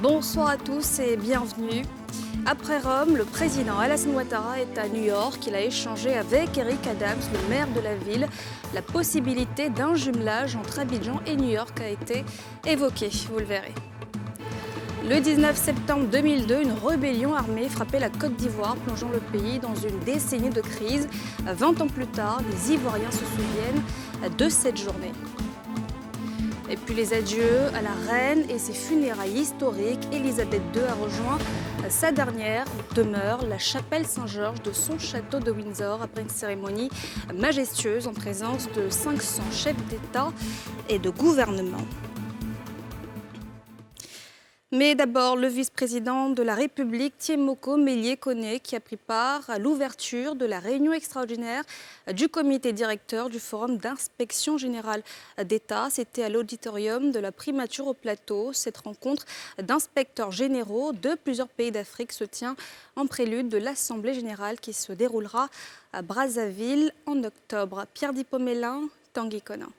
Bonsoir à tous et bienvenue. Après Rome, le président Alassane Ouattara est à New York. Il a échangé avec Eric Adams, le maire de la ville. La possibilité d'un jumelage entre Abidjan et New York a été évoquée, vous le verrez. Le 19 septembre 2002, une rébellion armée frappait la Côte d'Ivoire, plongeant le pays dans une décennie de crise. 20 ans plus tard, les Ivoiriens se souviennent de cette journée. Et puis les adieux à la reine et ses funérailles historiques. Elisabeth II a rejoint sa dernière demeure, la chapelle Saint-Georges de son château de Windsor, après une cérémonie majestueuse en présence de 500 chefs d'État et de gouvernement. Mais d'abord, le vice-président de la République, Thiemoko Mélié-Koné, qui a pris part à l'ouverture de la réunion extraordinaire du comité directeur du Forum d'inspection générale d'État. C'était à l'auditorium de la Primature au Plateau. Cette rencontre d'inspecteurs généraux de plusieurs pays d'Afrique se tient en prélude de l'Assemblée générale qui se déroulera à Brazzaville en octobre. Pierre Dipomélin, Tanguy Conin.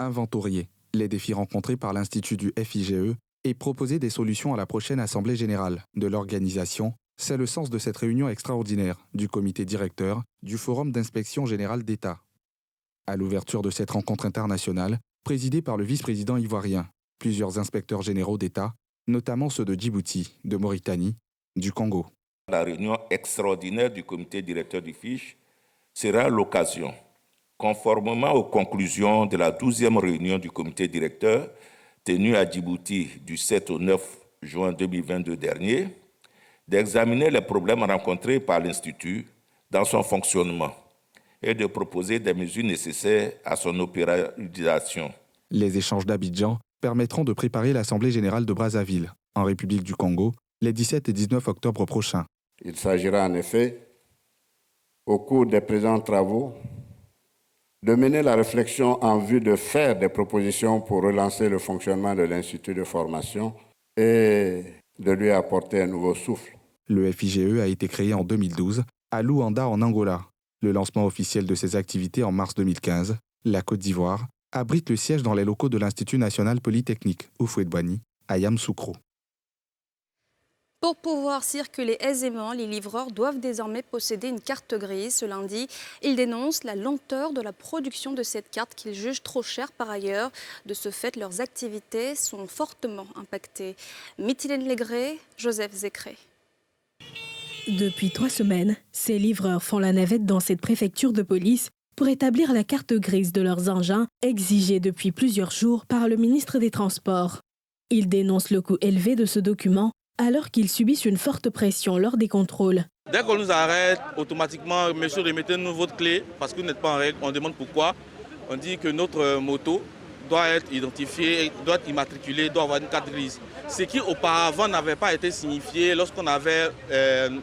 Inventorier les défis rencontrés par l'Institut du FIGE et proposer des solutions à la prochaine Assemblée générale de l'organisation. C'est le sens de cette réunion extraordinaire du comité directeur du Forum d'inspection générale d'État. À l'ouverture de cette rencontre internationale, présidée par le vice-président ivoirien, plusieurs inspecteurs généraux d'État, notamment ceux de Djibouti, de Mauritanie, du Congo. La réunion extraordinaire du comité directeur du FIGE sera l'occasion, conformément aux conclusions de la 12e réunion du comité directeur, tenue à Djibouti du 7 au 9 juin 2022 dernier, d'examiner les problèmes rencontrés par l'Institut dans son fonctionnement et de proposer des mesures nécessaires à son opéralisation. Les échanges d'Abidjan permettront de préparer l'Assemblée générale de Brazzaville, en République du Congo, les 17 et 19 octobre prochains. Il s'agira en effet, au cours des présents travaux, de mener la réflexion en vue de faire des propositions pour relancer le fonctionnement de l'Institut de formation et de lui apporter un nouveau souffle. Le FIGE a été créé en 2012 à Luanda en Angola. Le lancement officiel de ses activités en mars 2015, la Côte d'Ivoire abrite le siège dans les locaux de l'Institut national polytechnique Houphouët-Boigny à Yamoussoukro. Pour pouvoir circuler aisément, les livreurs doivent désormais posséder une carte grise. Ce lundi, ils dénoncent la lenteur de la production de cette carte qu'ils jugent trop chère par ailleurs. De ce fait, leurs activités sont fortement impactées. Mithilène Légré, Joseph Zécré. Depuis 3 semaines, ces livreurs font la navette dans cette préfecture de police pour établir la carte grise de leurs engins, exigée depuis plusieurs jours par le ministre des Transports. Ils dénoncent le coût élevé de ce document alors qu'ils subissent une forte pression lors des contrôles. Dès qu'on nous arrête, automatiquement, monsieur, remettez-nous votre clé parce que vous n'êtes pas en règle. On demande pourquoi. On dit que notre moto doit être identifiée, doit être immatriculée, doit avoir une carte grise. Ce qui auparavant n'avait pas été signifié lorsqu'on avait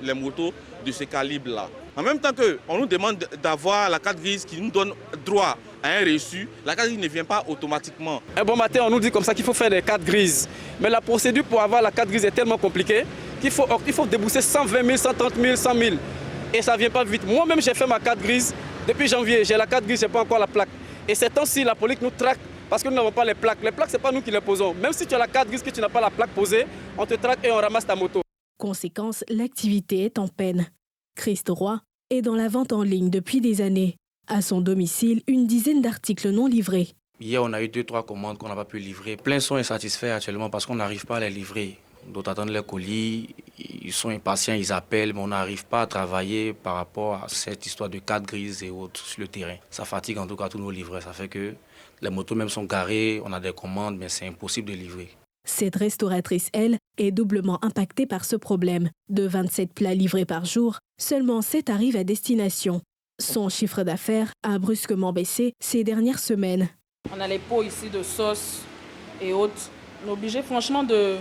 les motos de ce calibre-là. En même temps qu'on nous demande d'avoir la carte grise qui nous donne droit à un reçu, la carte grise ne vient pas automatiquement. Un bon matin, on nous dit comme ça qu'il faut faire des cartes grises. Mais la procédure pour avoir la carte grise est tellement compliquée qu'il faut débourser 120 000, 130 000, 100 000. Et ça ne vient pas vite. Moi-même, j'ai fait ma carte grise depuis janvier. J'ai la carte grise, je n'ai pas encore la plaque. Et ces temps-ci, la police nous traque parce que nous n'avons pas les plaques. Les plaques, ce n'est pas nous qui les posons. Même si tu as la carte grise que tu n'as pas la plaque posée, on te traque et on ramasse ta moto. Conséquence, l'activité est en peine. Christ Roy est dans la vente en ligne depuis des années. À son domicile, une dizaine d'articles non livrés. Hier, on a eu 2-3 commandes qu'on n'a pas pu livrer. Plein sont insatisfaits actuellement parce qu'on n'arrive pas à les livrer. D'autres attendent les colis, ils sont impatients, ils appellent, mais on n'arrive pas à travailler par rapport à cette histoire de carte grise et autres sur le terrain. Ça fatigue en tout cas tous nos livreurs. Ça fait que les motos même sont garées, on a des commandes, mais c'est impossible de livrer. Cette restauratrice, elle, est doublement impactée par ce problème. De 27 plats livrés par jour, seulement 7 arrivent à destination. Son chiffre d'affaires a brusquement baissé ces dernières semaines. On a les pots ici de sauce et autres. On est obligé franchement de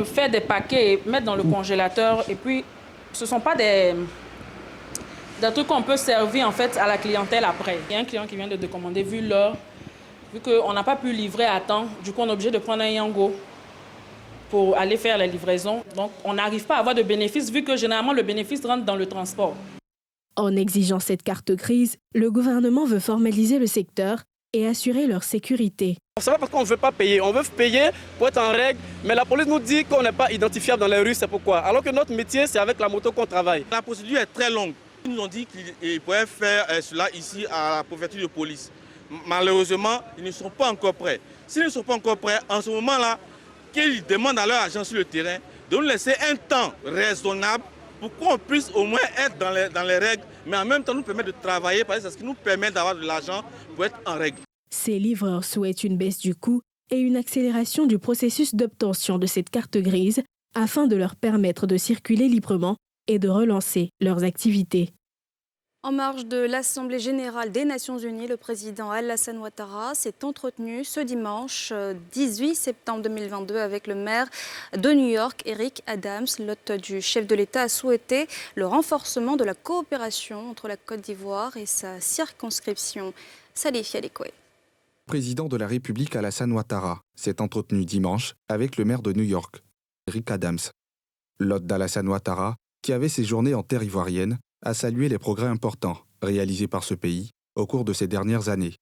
faire des paquets et mettre dans le congélateur. Et puis, ce ne sont pas des trucs qu'on peut servir en fait à la clientèle après. Il y a un client qui vient de commander, vu l'heure, vu qu'on n'a pas pu livrer à temps. Du coup, on est obligé de prendre un Yango pour aller faire la livraison. Donc, on n'arrive pas à avoir de bénéfice, vu que généralement, le bénéfice rentre dans le transport. En exigeant cette carte grise, le gouvernement veut formaliser le secteur et assurer leur sécurité. C'est pas parce qu'on ne veut pas payer. On veut payer pour être en règle, mais la police nous dit qu'on n'est pas identifiable dans les rues, c'est pourquoi. Alors que notre métier, c'est avec la moto qu'on travaille. La procédure est très longue. Ils nous ont dit qu'ils pourraient faire cela ici à la préfecture de police. Malheureusement, ils ne sont pas encore prêts. S'ils ne sont pas encore prêts, en ce moment-là, qu'ils demandent à leur agent sur le terrain de nous laisser un temps raisonnable pour qu'on puisse au moins être dans les règles, mais en même temps nous permettre de travailler parce que c'est ce qui nous permet d'avoir de l'argent pour être en règle. Ces livreurs souhaitent une baisse du coût et une accélération du processus d'obtention de cette carte grise afin de leur permettre de circuler librement et de relancer leurs activités. En marge de l'Assemblée générale des Nations unies, le président Alassane Ouattara s'est entretenu ce dimanche 18 septembre 2022 avec le maire de New York, Eric Adams. L'hôte du chef de l'État a souhaité le renforcement de la coopération entre la Côte d'Ivoire et sa circonscription. Salif Yalikoé. Le président de la République Alassane Ouattara s'est entretenu dimanche avec le maire de New York, Eric Adams. L'hôte d'Alassane Ouattara, qui avait séjourné en terre ivoirienne, a salué les progrès importants réalisés par ce pays au cours de ces dernières années.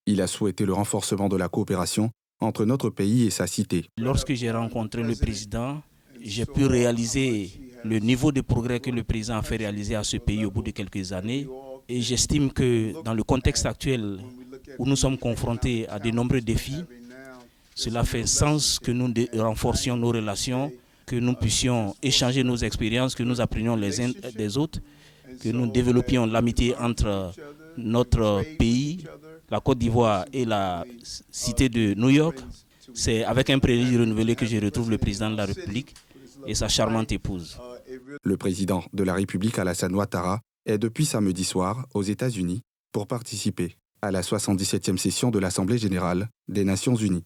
Il a souhaité le renforcement de la coopération entre notre pays et sa cité. Lorsque j'ai rencontré le président, j'ai pu réaliser le niveau de progrès que le président a fait réaliser à ce pays au bout de quelques années. Et j'estime que dans le contexte actuel où nous sommes confrontés à de nombreux défis, cela fait sens que nous renforcions nos relations, que nous puissions échanger nos expériences, que nous apprenions les uns des autres, que nous développions l'amitié entre notre pays, la Côte d'Ivoire et la cité de New York. C'est avec un plaisir renouvelé que je retrouve le président de la République et sa charmante épouse. Le président de la République Alassane Ouattara est depuis samedi soir aux États-Unis pour participer à la 77e session de l'Assemblée générale des Nations unies.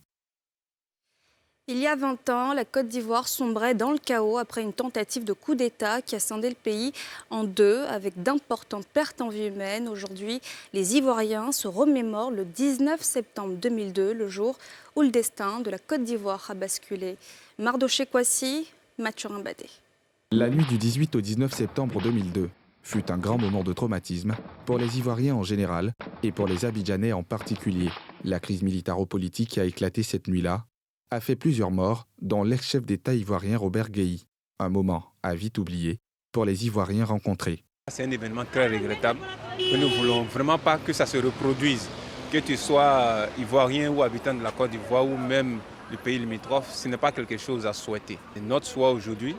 Il y a 20 ans, la Côte d'Ivoire sombrait dans le chaos après une tentative de coup d'État qui a scindé le pays en deux avec d'importantes pertes en vie humaine. Aujourd'hui, les Ivoiriens se remémorent le 19 septembre 2002, le jour où le destin de la Côte d'Ivoire a basculé. Mardoché Kwasi, Mathurin Badé. La nuit du 18 au 19 septembre 2002 fut un grand moment de traumatisme pour les Ivoiriens en général et pour les Abidjanais en particulier. La crise militaro-politique qui a éclaté cette nuit-là a fait plusieurs morts, dont l'ex-chef d'État ivoirien Robert Guéhi. Un moment à vite oublier pour les Ivoiriens rencontrés. C'est un événement très regrettable. Nous ne voulons vraiment pas que ça se reproduise. Que tu sois ivoirien ou habitant de la Côte d'Ivoire ou même du pays limitrophe, ce n'est pas quelque chose à souhaiter. Et notre choix aujourd'hui,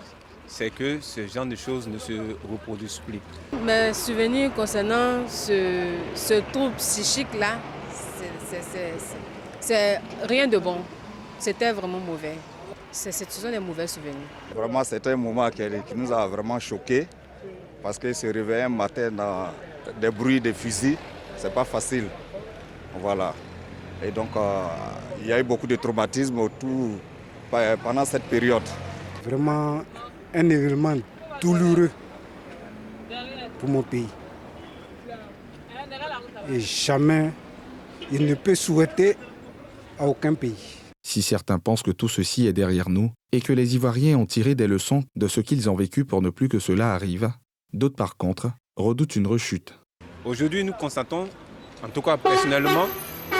c'est que ce genre de choses ne se reproduisent plus. Mes souvenirs concernant ce trouble psychique-là, c'est rien de bon. C'était vraiment mauvais. Ce sont des mauvais souvenirs. Vraiment, c'était un moment qui nous a vraiment choqués parce que se réveiller un matin dans des bruits de fusils, c'est pas facile. Voilà. Et donc, il y a eu beaucoup de traumatisme autour pendant cette période. Vraiment un événement douloureux pour mon pays. Et jamais il ne peut souhaiter à aucun pays. Si certains pensent que tout ceci est derrière nous et que les Ivoiriens ont tiré des leçons de ce qu'ils ont vécu pour ne plus que cela arrive, d'autres par contre redoutent une rechute. Aujourd'hui, nous constatons, en tout cas personnellement,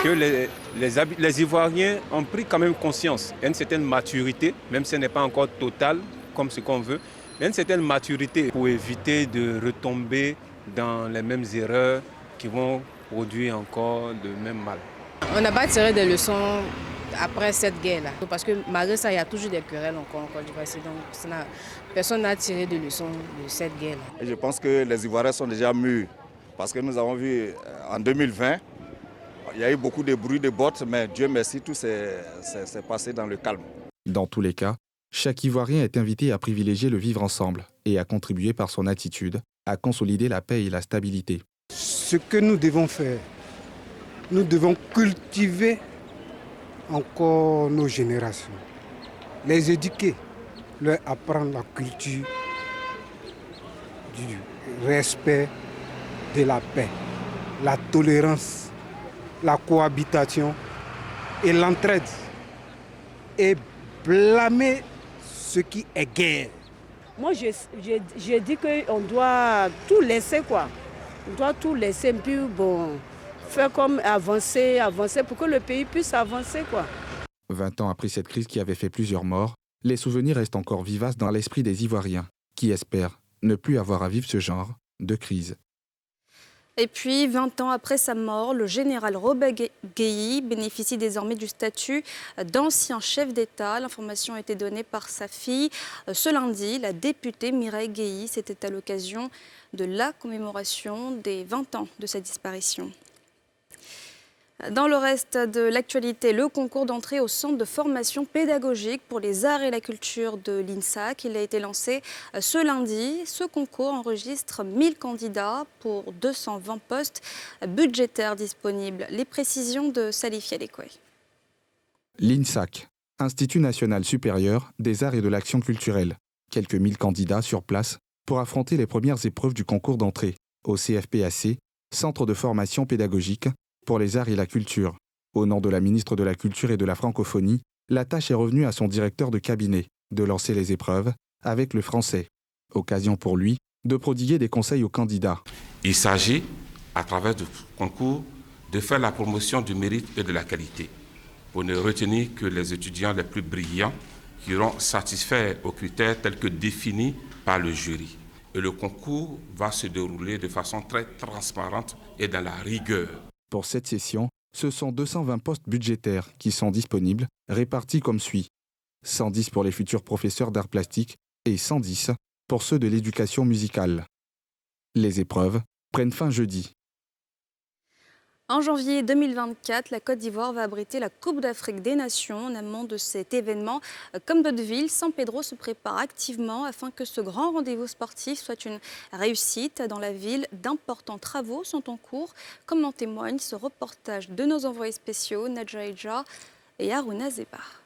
que les Ivoiriens ont pris quand même conscience. Il y a une certaine maturité, même si ce n'est pas encore total comme ce qu'on veut, il y a une certaine maturité pour éviter de retomber dans les mêmes erreurs qui vont produire encore le même mal. On n'a pas tiré des leçons après cette guerre-là. Parce que malgré ça, il y a toujours des querelles encore en Côte d'Ivoire. Donc personne n'a tiré de leçons de cette guerre-là. Et je pense que les Ivoiriens sont déjà mûrs. Parce que nous avons vu en 2020, il y a eu beaucoup de bruit de bottes, mais Dieu merci, tout s'est passé dans le calme. Dans tous les cas, chaque Ivoirien est invité à privilégier le vivre ensemble et à contribuer par son attitude à consolider la paix et la stabilité. Ce que nous devons faire, nous devons cultiver encore nos générations, les éduquer, leur apprendre la culture du respect, de la paix, la tolérance, la cohabitation et l'entraide. Et blâmer ce qui est guerre. Moi, je dis qu'on doit tout laisser, quoi. On doit tout laisser, puis bon, faire comme avancer pour que le pays puisse avancer, quoi. 20 ans après cette crise qui avait fait plusieurs morts, les souvenirs restent encore vivaces dans l'esprit des Ivoiriens, qui espèrent ne plus avoir à vivre ce genre de crise. Et puis, 20 ans après sa mort, le général Robert Guéhi bénéficie désormais du statut d'ancien chef d'État. L'information a été donnée par sa fille. Ce lundi, la députée Mireille Guéhi, c'était à l'occasion de la commémoration des 20 ans de sa disparition. Dans le reste de l'actualité, le concours d'entrée au centre de formation pédagogique pour les arts et la culture de l'INSAC, il a été lancé ce lundi. Ce concours enregistre 1000 candidats pour 220 postes budgétaires disponibles. Les précisions de Salif Yalekoué. L'INSAC, Institut national supérieur des arts et de l'action culturelle. Quelques 1000 candidats sur place pour affronter les premières épreuves du concours d'entrée au CFPAC, Centre de formation pédagogique pour les arts et la culture. Au nom de la ministre de la Culture et de la Francophonie, la tâche est revenue à son directeur de cabinet de lancer les épreuves avec le français. Occasion pour lui de prodiguer des conseils aux candidats. Il s'agit, à travers ce concours, de faire la promotion du mérite et de la qualité, pour ne retenir que les étudiants les plus brillants qui auront satisfait aux critères tels que définis par le jury. Et le concours va se dérouler de façon très transparente et dans la rigueur. Pour cette session, ce sont 220 postes budgétaires qui sont disponibles, répartis comme suit. 110 pour les futurs professeurs d'art plastique et 110 pour ceux de l'éducation musicale. Les épreuves prennent fin jeudi. En janvier 2024, la Côte d'Ivoire va abriter la Coupe d'Afrique des Nations. En amont de cet événement, comme d'autres villes, San Pedro se prépare activement afin que ce grand rendez-vous sportif soit une réussite. Dans la ville, d'importants travaux sont en cours, comme en témoigne ce reportage de nos envoyés spéciaux, Nadja Eja et Haruna Zebar.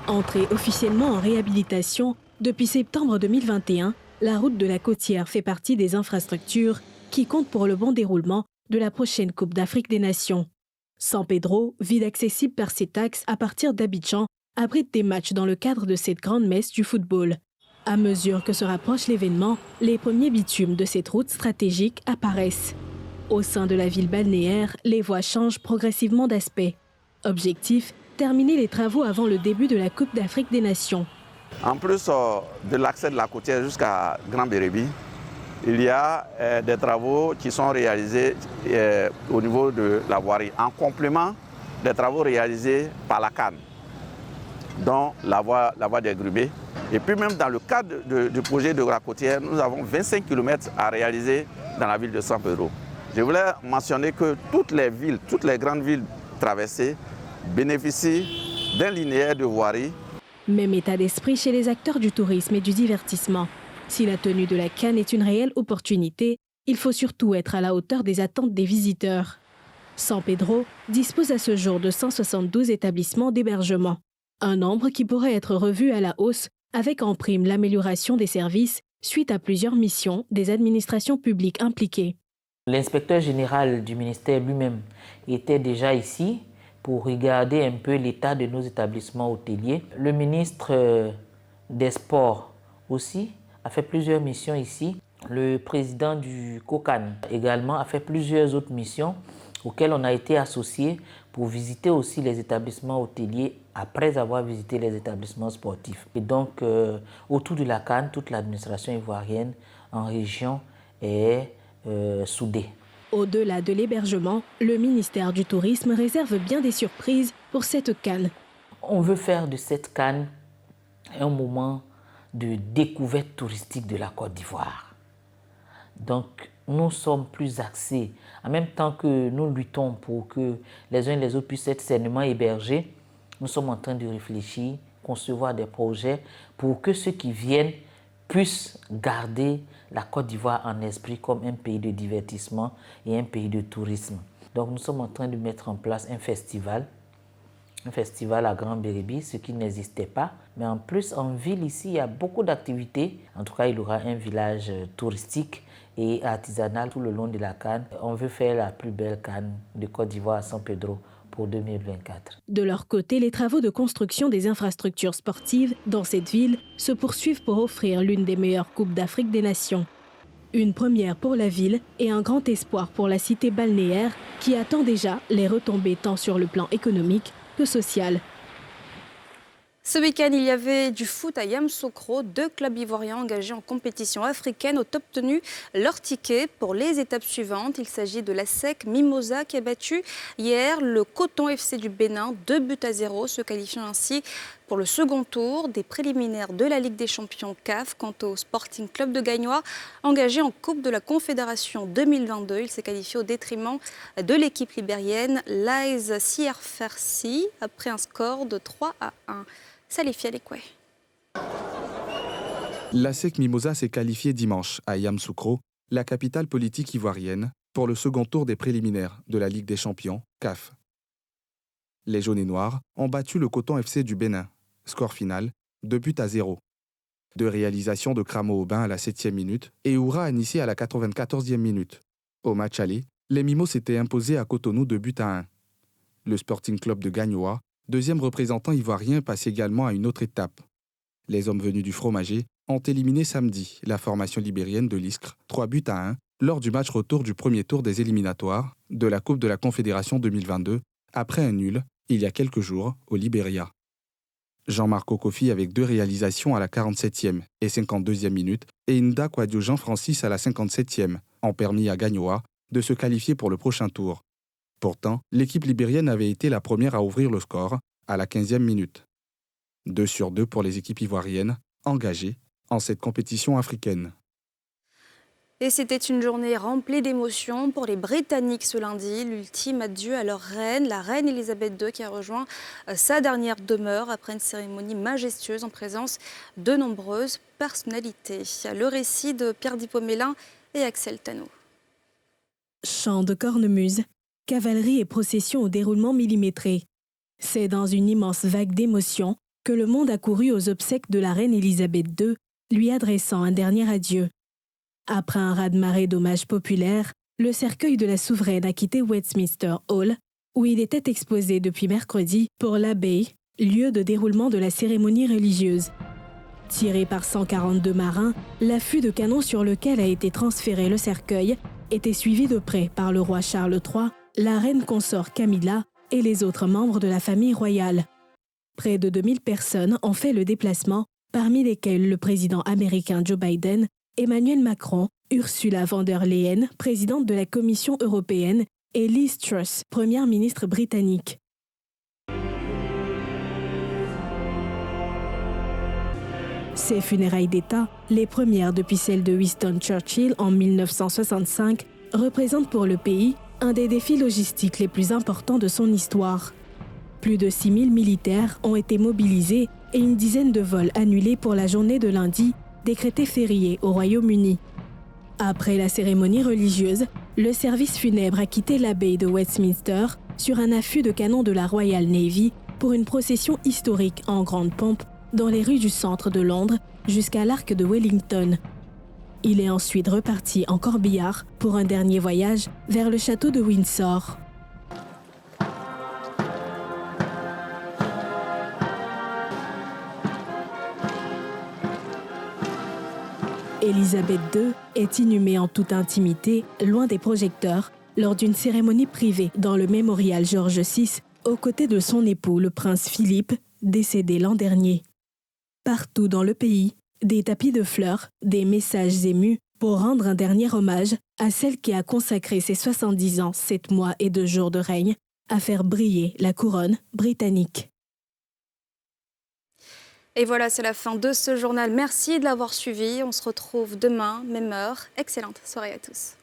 Entrée officiellement en réhabilitation, depuis septembre 2021, la route de la Côtière fait partie des infrastructures qui comptent pour le bon déroulement de la prochaine Coupe d'Afrique des Nations. San Pedro, ville accessible par cet axe à partir d'Abidjan, abrite des matchs dans le cadre de cette grande messe du football. À mesure que se rapproche l'événement, les premiers bitumes de cette route stratégique apparaissent. Au sein de la ville balnéaire, les voies changent progressivement d'aspect. Objectif, terminer les travaux avant le début de la Coupe d'Afrique des Nations. En plus de l'accès de la Côtière jusqu'à Grand Bérébi, il y a des travaux qui sont réalisés au niveau de la voirie, en complément des travaux réalisés par la CAN, dont la voie des Grubés. Et puis même dans le cadre du projet de la Côtière, nous avons 25 km à réaliser dans la ville de San Pedro. Je voulais mentionner que toutes les grandes villes traversées bénéficient d'un linéaire de voirie. Même état d'esprit chez les acteurs du tourisme et du divertissement. Si la tenue de la CAN est une réelle opportunité, il faut surtout être à la hauteur des attentes des visiteurs. San Pedro dispose à ce jour de 172 établissements d'hébergement. Un nombre qui pourrait être revu à la hausse avec en prime l'amélioration des services suite à plusieurs missions des administrations publiques impliquées. L'inspecteur général du ministère lui-même était déjà ici pour regarder un peu l'état de nos établissements hôteliers. Le ministre des Sports aussi a fait plusieurs missions ici. Le président du COCAN également a fait plusieurs autres missions auxquelles on a été associés pour visiter aussi les établissements hôteliers après avoir visité les établissements sportifs. Et donc, autour de la CAN, toute l'administration ivoirienne en région est soudée. Au-delà de l'hébergement, le ministère du Tourisme réserve bien des surprises pour cette CAN. On veut faire de cette CAN un moment de découverte touristique de la Côte d'Ivoire. Donc, nous sommes plus axés, en même temps que nous luttons pour que les uns et les autres puissent être sainement hébergés, nous sommes en train de réfléchir, concevoir des projets pour que ceux qui viennent puissent garder la Côte d'Ivoire en esprit comme un pays de divertissement et un pays de tourisme. Donc, nous sommes en train de mettre en place un festival à Grand Bérébi, ce qui n'existait pas. Mais en plus, en ville, ici, il y a beaucoup d'activités. En tout cas, il y aura un village touristique et artisanal tout le long de la CAN. On veut faire la plus belle CAN de Côte d'Ivoire à San Pedro pour 2024. De leur côté, les travaux de construction des infrastructures sportives dans cette ville se poursuivent pour offrir l'une des meilleures Coupes d'Afrique des Nations. Une première pour la ville et un grand espoir pour la cité balnéaire qui attend déjà les retombées tant sur le plan économique que social. Ce week-end, il y avait du foot à Yamoussoukro. 2 clubs ivoiriens engagés en compétition africaine ont obtenu leur ticket pour les étapes suivantes. Il s'agit de l'ASEC Mimosa qui a battu hier le Coton FC du Bénin 2-0, se qualifiant ainsi pour le second tour des préliminaires de la Ligue des Champions CAF. Quant au Sporting Club de Gagnoa, engagé en Coupe de la Confédération 2022, il s'est qualifié au détriment de l'équipe libérienne l'AS CRFRC après un score de 3-1. Salif Yalekwe. L'ASEC Mimosa s'est qualifié dimanche à Yamoussoukro, la capitale politique ivoirienne, pour le second tour des préliminaires de la Ligue des Champions CAF. Les jaunes et noirs ont battu le Coton FC du Bénin. Score final, 2-0. 2 réalisations de Kramo Aubin à la 7e minute et Oura Anissi à la 94e minute. Au match aller, les Mimos s'étaient imposés à Cotonou 2-1. Le Sporting Club de Gagnoa, deuxième représentant ivoirien, passe également à une autre étape. Les hommes venus du Fromager ont éliminé samedi la formation libérienne de l'Iskre 3-1 lors du match retour du premier tour des éliminatoires de la Coupe de la Confédération 2022 après un nul il y a quelques jours au Libéria. Jean-Marc Okofi avec 2 réalisations à la 47e et 52e minute et Nda Kwadio Jean-Francis à la 57e ont permis à Gagnoa de se qualifier pour le prochain tour. Pourtant, l'équipe libérienne avait été la première à ouvrir le score à la 15e minute. 2-2 pour les équipes ivoiriennes engagées en cette compétition africaine. Et c'était une journée remplie d'émotions pour les Britanniques ce lundi. L'ultime adieu à leur reine, la reine Elisabeth II, qui a rejoint sa dernière demeure après une cérémonie majestueuse en présence de nombreuses personnalités. Le récit de Pierre Dipomélin et Axel Tano. Chant de cornemuse, cavalerie et procession au déroulement millimétré. C'est dans une immense vague d'émotions que le monde a couru aux obsèques de la reine Elisabeth II, lui adressant un dernier adieu. Après un raz-de-marée d'hommages populaires, le cercueil de la souveraine a quitté Westminster Hall, où il était exposé depuis mercredi pour l'Abbey, lieu de déroulement de la cérémonie religieuse. Tiré par 142 marins, l'affût de canon sur lequel a été transféré le cercueil était suivi de près par le roi Charles III, la reine consort Camilla et les autres membres de la famille royale. Près de 2000 personnes ont fait le déplacement, parmi lesquelles le président américain Joe Biden, Emmanuel Macron, Ursula von der Leyen, présidente de la Commission européenne, et Liz Truss, première ministre britannique. Ces funérailles d'État, les premières depuis celles de Winston Churchill en 1965, représentent pour le pays un des défis logistiques les plus importants de son histoire. Plus de 6000 militaires ont été mobilisés et une dizaine de vols annulés pour la journée de lundi, décrétée fériée au Royaume-Uni. Après la cérémonie religieuse, le service funèbre a quitté l'abbaye de Westminster sur un affût de canon de la Royal Navy pour une procession historique en grande pompe dans les rues du centre de Londres jusqu'à l'arc de Wellington. Il est ensuite reparti en corbillard pour un dernier voyage vers le château de Windsor. Elisabeth II est inhumée en toute intimité, loin des projecteurs, lors d'une cérémonie privée dans le mémorial George VI, aux côtés de son époux, le prince Philippe, décédé l'an dernier. Partout dans le pays, des tapis de fleurs, des messages émus pour rendre un dernier hommage à celle qui a consacré ses 70 ans, 7 mois et 2 jours de règne à faire briller la couronne britannique. Et voilà, c'est la fin de ce journal. Merci de l'avoir suivi. On se retrouve demain, même heure. Excellente soirée à tous.